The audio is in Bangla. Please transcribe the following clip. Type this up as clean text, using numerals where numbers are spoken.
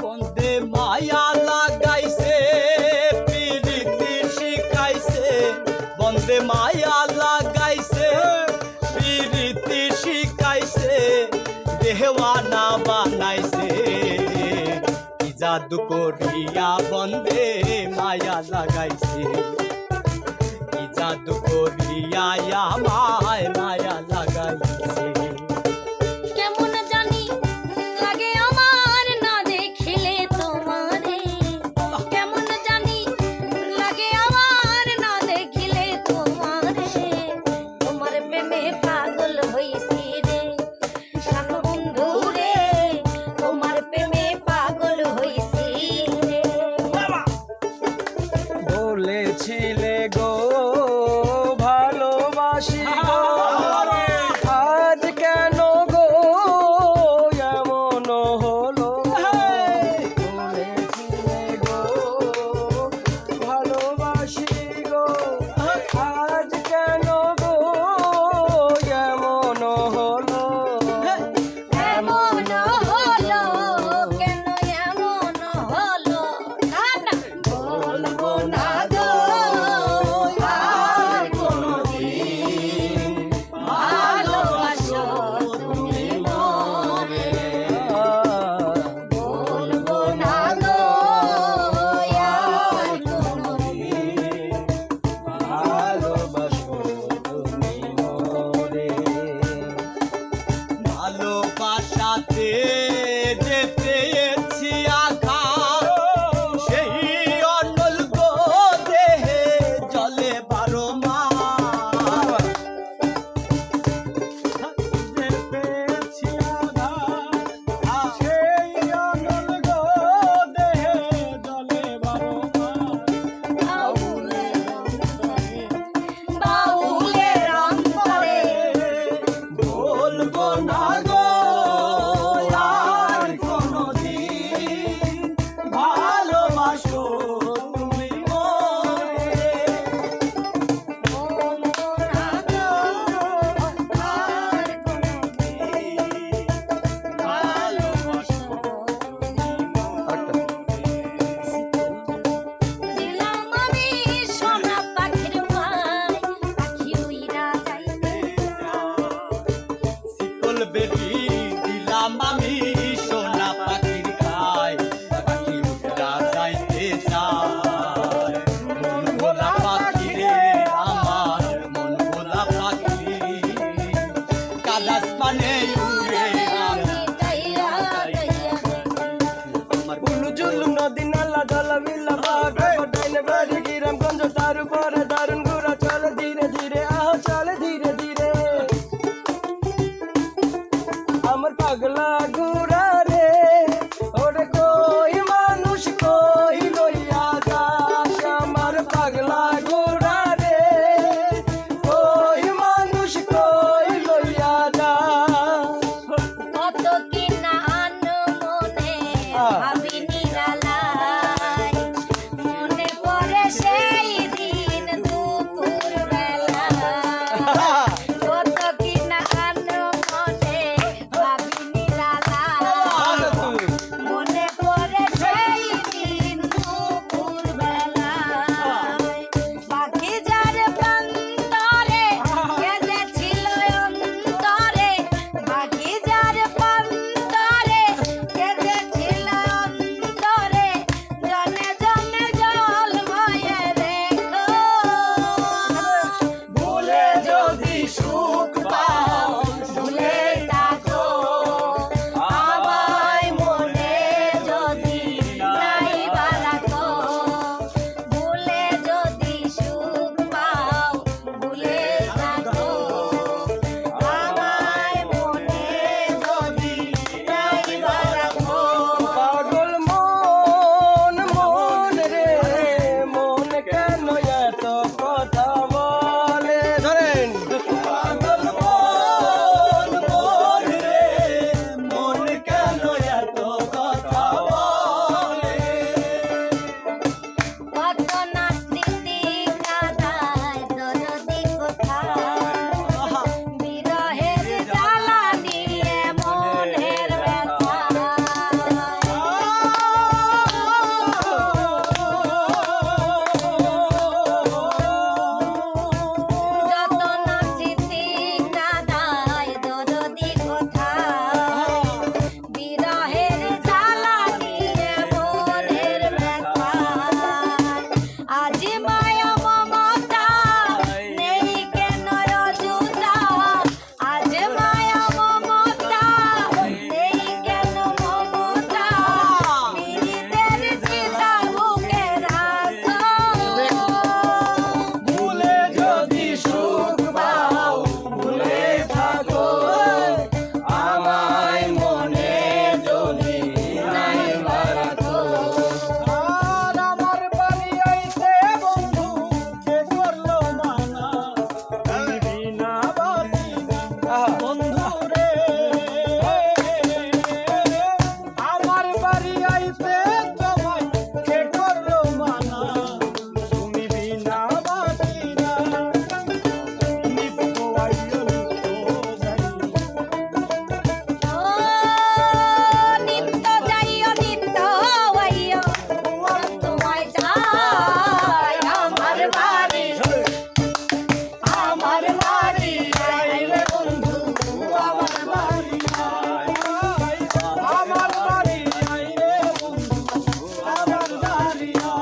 বন্দে মায়া লাগাইছে পিরিতি শিখাইছে, বন্দে মায়া লাগাইছে পিরিতি শিখাইছে, দেওয়ানা বানাইছে কি জাদু করিয়া বন্দে মায়া লাগাইছে, কি জাদু করিয়া আমায় মায়া লাগাইছে। কেমন জানি লাগে আমার না দেখিলে তোমারে, কেমন জানি লাগে আমার না দেখিলে তোমারে, তোমার প্রেমে পাগল হইছি রে শান বন্ধু রে, তোমার প্রেমে পাগল হইছি রে। বলেছিলে গো ভালোবাসি গো, আজ কেন গো এমন হলো? বলেছিলে গো ভালোবাসি গো, আজ কেন গো এমন হলো? এমন হলো কেন, এমন হলো বলবো না গো আর কোনদিন, ভালোবাসো তুমি মরে, বলবো না গো আর কোনদিন। ভালোবাসো তুমি মোরে। ভালোবাসাতে যে পেয়েছি আঘাত, সেই অনল গো দেহে জলে 12 মাস। যে পেয়েছি আঘাত, সেই অনল গো দেহে জলে 12 মাস। বাউলের অন্তরে বলবো না গো আর কোনদিন, ভালোবাসো তুমি মোরে। বলবো না গো আর কোনদিন, ভালোবাসো তুমি মোরে। দিলাম আমি সোনা পাখির মায়, পাখি উইরা যাইতে শিকল বেটি দিলাম আমি সোনা পাখির খায়, পাখি উড়া যাইতে চায়। মন ভোলা পাখি রে আমার, মন ভোলা পাখি, কালাস মানে উড়ে আমি যাইয়া যাইয়া আমার উলু জুলু নদী নালা জলা বিলা বাঘ ডাইনে বাড়ি গ্রামগঞ্জ তার উপরে দারুণ ঘোরা চলে ধীরে ধীরে, আহ চলে ধীরে ধীরে। আমার পাগলা